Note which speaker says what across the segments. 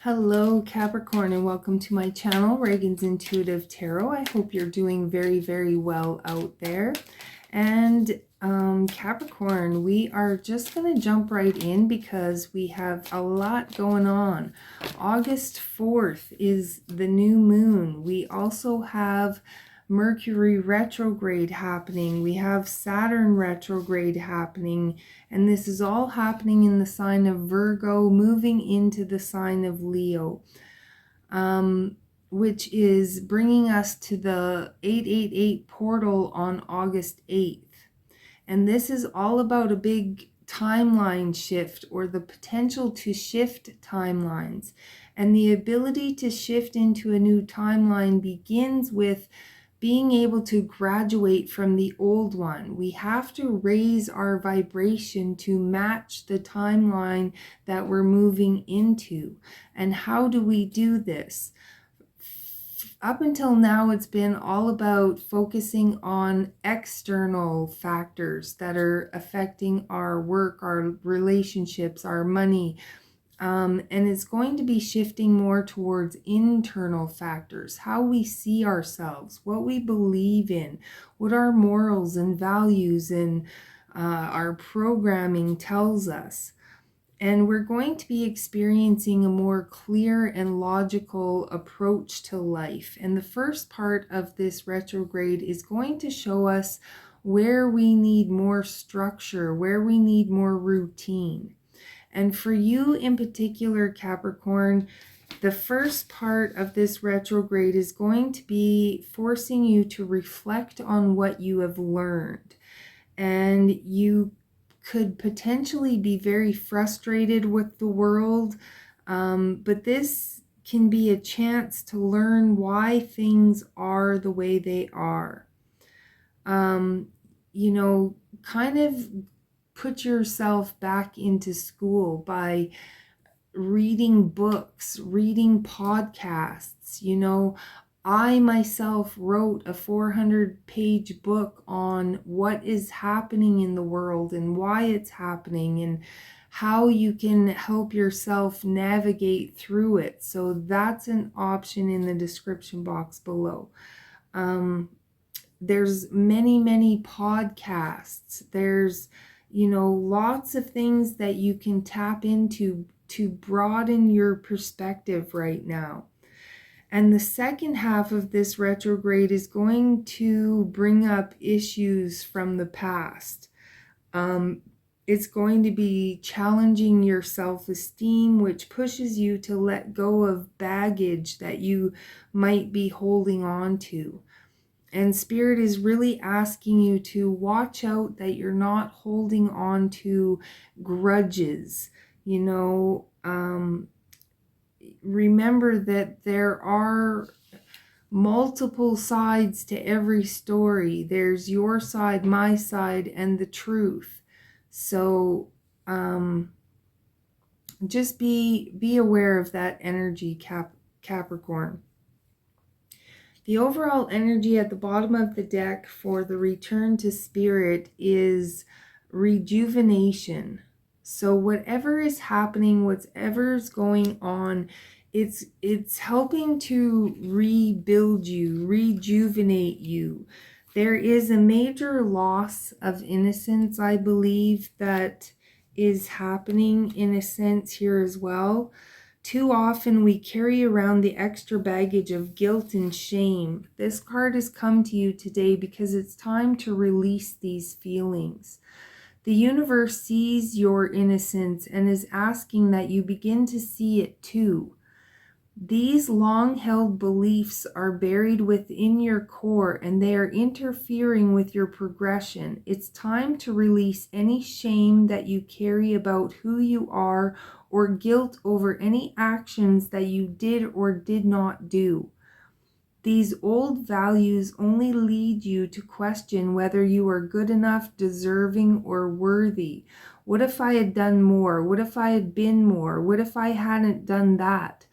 Speaker 1: Hello Capricorn, and welcome to my channel, Ragean's Intuitive Tarot. I hope you're doing very, very well out there. And Capricorn, we are just going to jump right in because we have a lot going on. August 4th is the new moon. We also have Mercury retrograde happening. We have Saturn retrograde happening. And this is all happening in the sign of Virgo, moving into the sign of Leo, which is bringing us to the 888 portal on August 8th. And this is all about a big timeline shift, or the potential to shift timelines. And the ability to shift into a new timeline begins with being able to graduate from the old one. We have to raise our vibration to match the timeline that we're moving into. And how do we do this? Up until now, it's been all about focusing on external factors that are affecting our work, our relationships, our money. And it's going to be shifting more towards internal factors, how we see ourselves, what we believe in, what our morals and values and our programming tells us. And we're going to be experiencing a more clear and logical approach to life. And the first part of this retrograde is going to show us where we need more structure, where we need more routine. And for you in particular, Capricorn, the first part of this retrograde is going to be forcing you to reflect on what you have learned. And you could potentially be very frustrated with the world, but this can be a chance to learn why things are the way they are. Kind of put yourself back into school by reading books, reading podcasts. I myself wrote a 400-page book on what is happening in the world and why it's happening and how you can help yourself navigate through it. So that's an option in the description box below. There's many podcasts. There's lots of things that you can tap into to broaden your perspective right now. And the second half of this retrograde is going to bring up issues from the past. It's going to be challenging your self-esteem, which pushes you to let go of baggage that you might be holding on to. And Spirit is really asking you to watch out that you're not holding on to grudges. Remember that there are multiple sides to every story. There's your side, my side, and the truth. So just be aware of that energy, Capricorn. The overall energy at the bottom of the deck for the return to Spirit is rejuvenation. So whatever is happening, whatever's going on, it's helping to rebuild you, rejuvenate you. There is a major loss of innocence, I believe, that is happening in a sense here as well. Too often we carry around the extra baggage of guilt and shame. This card has come to you today because it's time to release these feelings. The universe sees your innocence and is asking that you begin to see it too. These long-held beliefs are buried within your core and they are interfering with your progression. It's time to release any shame that you carry about who you are or guilt over any actions that you did or did not do. These old values only lead you to question whether you are good enough, deserving, or worthy. What if I had done more? What if I had been more? What if I hadn't done that?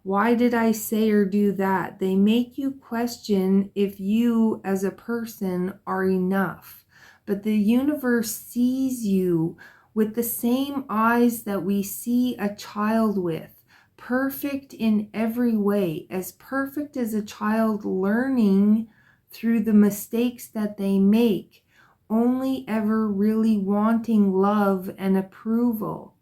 Speaker 1: Why did I say or do that? They make you question if you as a person are enough. But the universe sees you with the same eyes that we see a child with. perfect in every way, as perfect as a child learning through the mistakes that they make, only ever really wanting love and approval.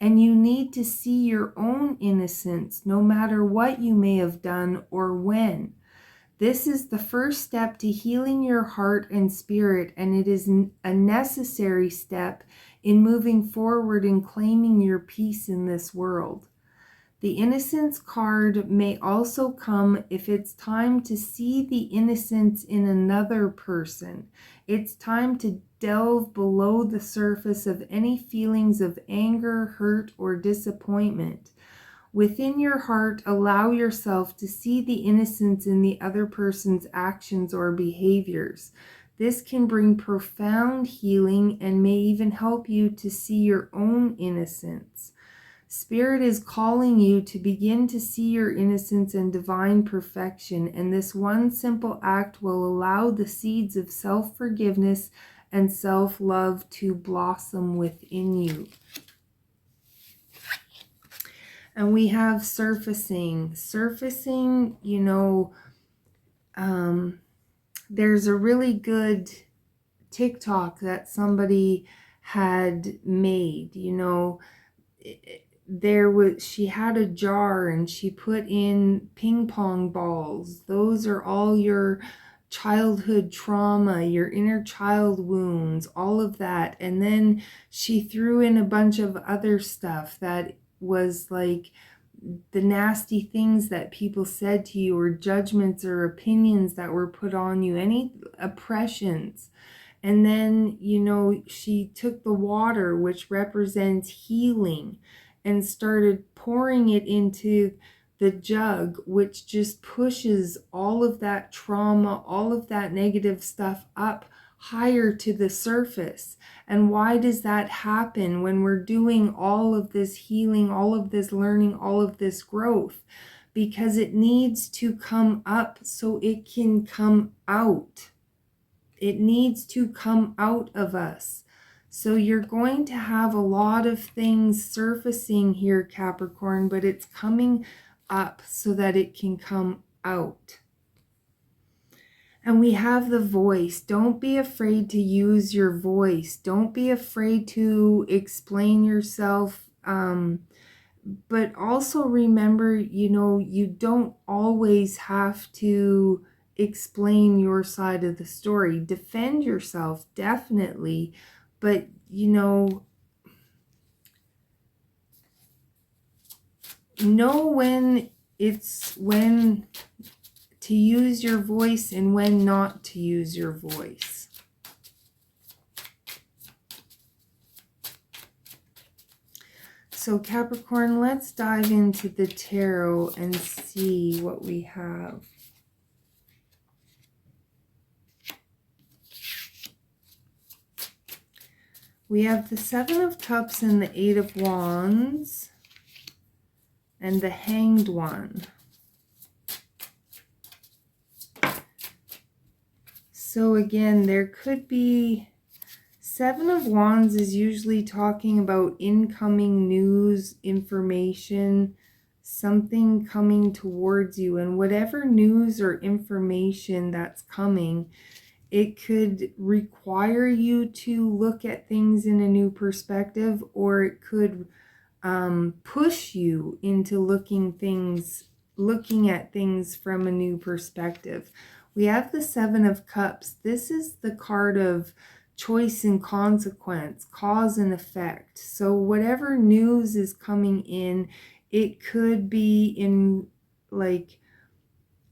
Speaker 1: And you need to see your own innocence, no matter what you may have done or when. This is the first step to healing your heart and spirit, and it is a necessary step in moving forward and claiming your peace in this world. The innocence card may also come if it's time to see the innocence in another person. It's time to delve below the surface of any feelings of anger, hurt, or disappointment. Within your heart, allow yourself to see the innocence in the other person's actions or behaviors. This can bring profound healing and may even help you to see your own innocence. Spirit is calling you to begin to see your innocence and divine perfection, and this one simple act will allow the seeds of self-forgiveness and self-love to blossom within you. And we have surfacing. Surfacing, there's a really good TikTok that somebody had made, she had a jar and she put in ping pong balls. Those are all your childhood trauma, your inner child wounds, all of that. And then she threw in a bunch of other stuff that was like the nasty things that people said to you, or judgments or opinions that were put on you, any oppressions. And then, she took the water, which represents healing, and started pouring it into the jug, which just pushes all of that trauma, all of that negative stuff up higher to the surface. And why does that happen when we're doing all of this healing, all of this learning, all of this growth? Because it needs to come up so it can come out. It needs to come out of us. So you're going to have a lot of things surfacing here, Capricorn, but it's coming up so that it can come out. And we have the voice. Don't be afraid to use your voice. Don't be afraid to explain yourself. But also remember, you don't always have to explain your side of the story. Defend yourself, definitely. But, know when to use your voice and when not to use your voice. So Capricorn, let's dive into the tarot and see what we have. We have the Seven of Cups and the Eight of Wands and the Hanged One. So again, there could be, Seven of Wands is usually talking about incoming news, information, something coming towards you. And whatever news or information that's coming, it could require you to look at things in a new perspective, or it could push you into looking at things from a new perspective. We have the Seven of Cups. This is the card of choice and consequence, cause and effect. So whatever news is coming in, it could be in like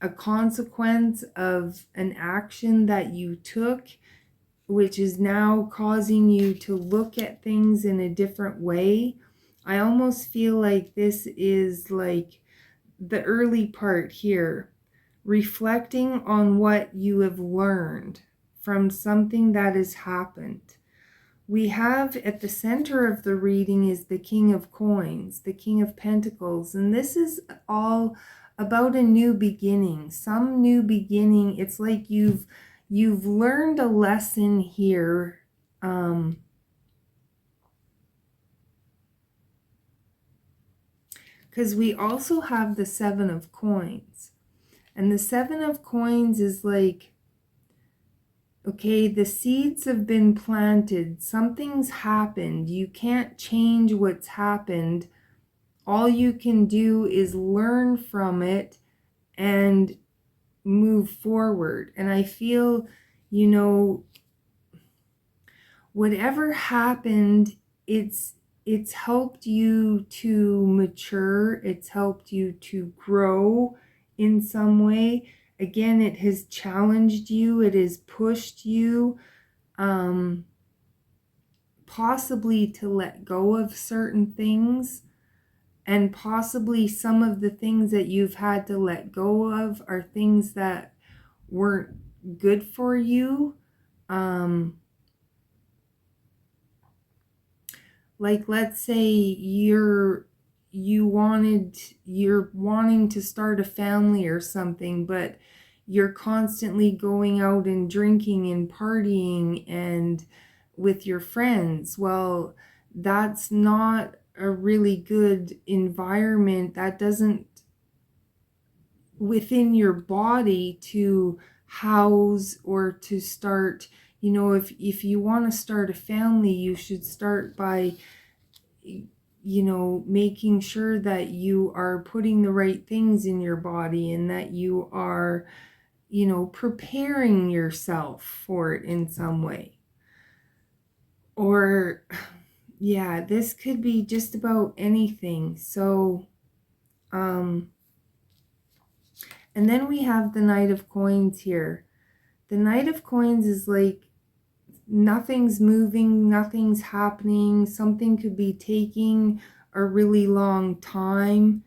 Speaker 1: a consequence of an action that you took, which is now causing you to look at things in a different way. I almost feel like this is like the early part here, reflecting on what you have learned from something that has happened. We have at the center of the reading is the King of Coins, the King of Pentacles, and this is all about a new beginning, some new beginning. It's like you've learned a lesson here. because we also have the Seven of Coins. And the Seven of Coins is like, okay, the seeds have been planted. Something's happened. You can't change what's happened. All you can do is learn from it and move forward. And I feel, you know, whatever happened, it's helped you to mature. It's helped you to grow in some way. Again, it has challenged you. It has pushed you, possibly to let go of certain things. And possibly some of the things that you've had to let go of are things that weren't good for you. Like, let's say you're wanting to start a family or something, but you're constantly going out and drinking and partying and with your friends. Well, that's not a really good environment. That doesn't within your body to house or to start. You know, if you want to start a family, you should start by, you know, making sure that you are putting the right things in your body and that you are, you know, preparing yourself for it in some way. Or, yeah, this could be just about anything. So, and then we have the Knight of Coins here. The Knight of Coins is like, nothing's moving, nothing's happening. Something could be taking a really long time.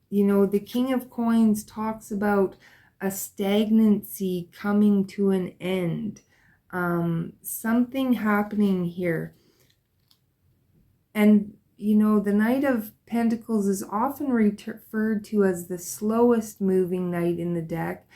Speaker 1: You know, the King of Coins talks about a stagnancy coming to an end. Something happening here. And, you know, the Knight of Pentacles is often referred to as the slowest moving knight in the deck.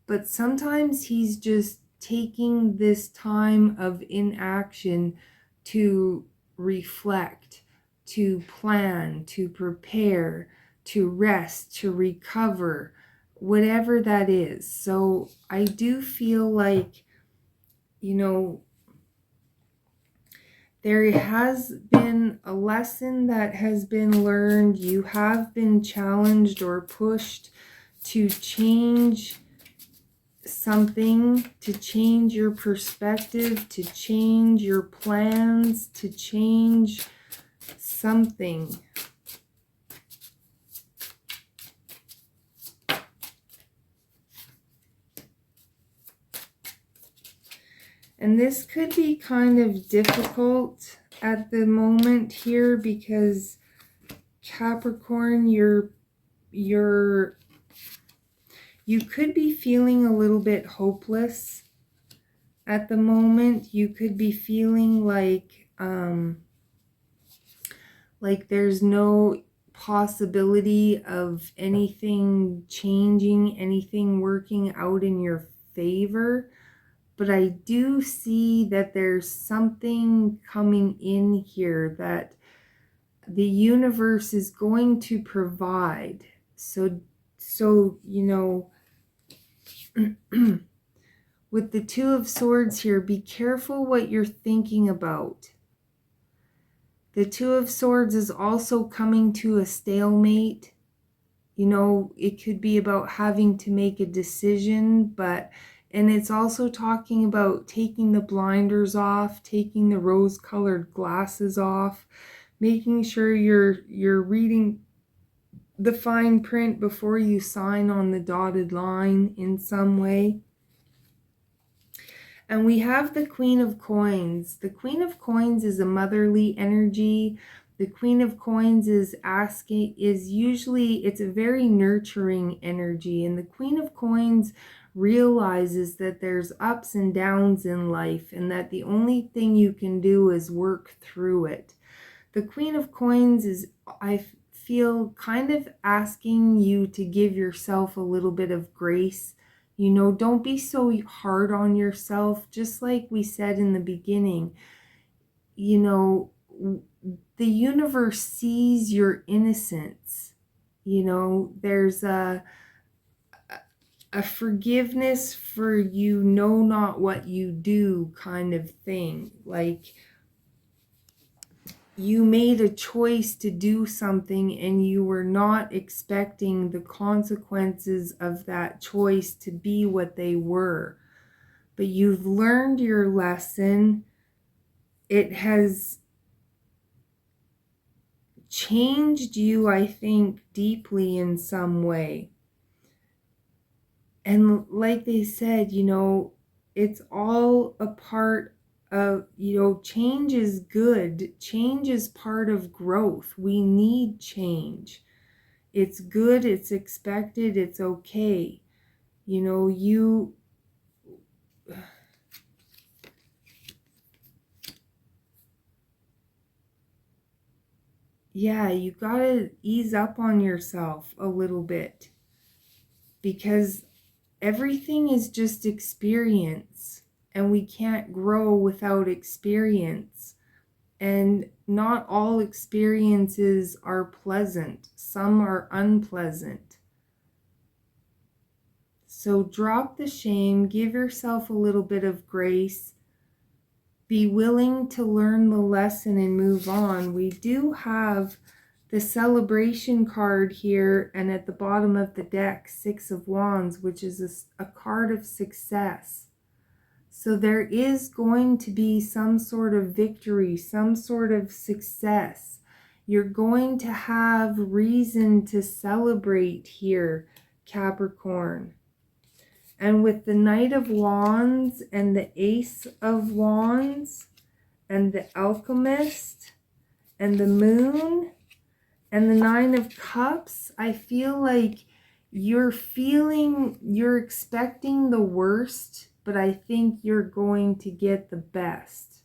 Speaker 1: But sometimes he's just taking this time of inaction to reflect, to plan, to prepare, to rest, to recover, whatever that is. So I do feel like, you know, there has been a lesson that has been learned. You have been challenged or pushed to change something, to change your perspective, to change your plans, to change something. And this could be kind of difficult at the moment here because Capricorn, you could be feeling a little bit hopeless at the moment. You could be feeling like there's no possibility of anything changing, anything working out in your favor. But I do see that there's something coming in here that the universe is going to provide. So you know, with the Two of Swords here, be careful what you're thinking about. The Two of Swords is also coming to a stalemate. You know, it could be about having to make a decision, and it's also talking about taking the blinders off, taking the rose-colored glasses off, making sure you're reading the fine print before you sign on the dotted line in some way. And we have the Queen of Coins. The Queen of Coins is a motherly energy. The Queen of Coins is usually, it's a very nurturing energy. And the Queen of Coins realizes that there's ups and downs in life and that the only thing you can do is work through it. The Queen of Coins is, I feel, kind of asking you to give yourself a little bit of grace. You know, don't be so hard on yourself. Just like we said in the beginning, you know, the universe sees your innocence. You know, there's a forgiveness for you know not what you do kind of thing. Like, you made a choice to do something and you were not expecting the consequences of that choice to be what they were. But you've learned your lesson. It has changed you, I think, deeply in some way. And like they said, you know, it's all a part of, you know, change is good. Change is part of growth. We need change. It's good, it's expected, it's okay. You know, you gotta ease up on yourself a little bit, because everything is just experience, and we can't grow without experience. And not all experiences are pleasant. Some are unpleasant. So drop the shame, give yourself a little bit of grace, be willing to learn the lesson and move on. We do have the celebration card here, and at the bottom of the deck, 6 of Wands, which is a card of success. So there is going to be some sort of victory, some sort of success. You're going to have reason to celebrate here, Capricorn. And with the Knight of Wands and the Ace of Wands and the Alchemist and the Moon and the Nine of Cups, I feel like you're expecting the worst, but I think you're going to get the best.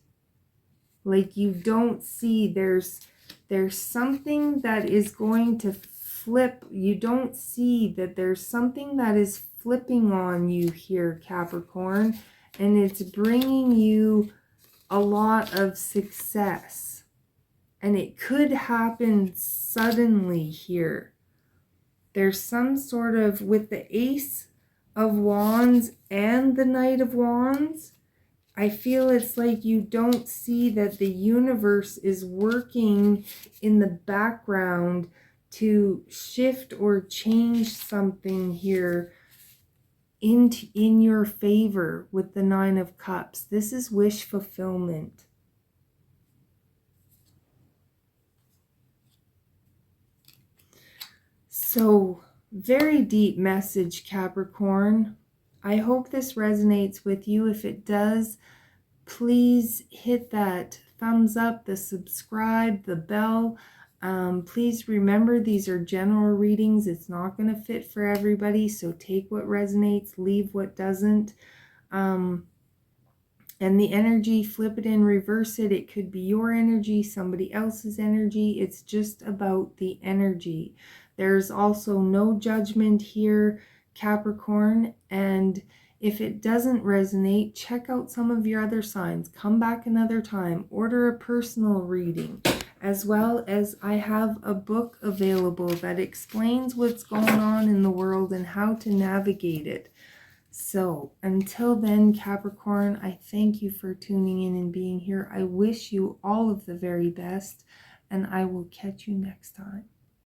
Speaker 1: Like, you don't see, there's something that is going to flip. You don't see that there's something that is flipping on you here, Capricorn, and it's bringing you a lot of success. And it could happen suddenly here. There's some sort of, with the Ace of Wands and the Knight of Wands, I feel it's like you don't see that the universe is working in the background to shift or change something here in your favor with the Nine of Cups. This is wish fulfillment. So, very deep message, Capricorn. I hope this resonates with you. If it does, please hit that thumbs up, the subscribe, the bell. Please remember, these are general readings. It's not going to fit for everybody, so take what resonates, leave what doesn't. And the energy, flip it and reverse it. It could be your energy, somebody else's energy. It's just about the energy. There's also no judgment here, Capricorn. And if it doesn't resonate, check out some of your other signs. Come back another time. Order a personal reading. As well as I have a book available that explains what's going on in the world and how to navigate it. So until then, Capricorn, I thank you for tuning in and being here. I wish you all of the very best, and I will catch you next time.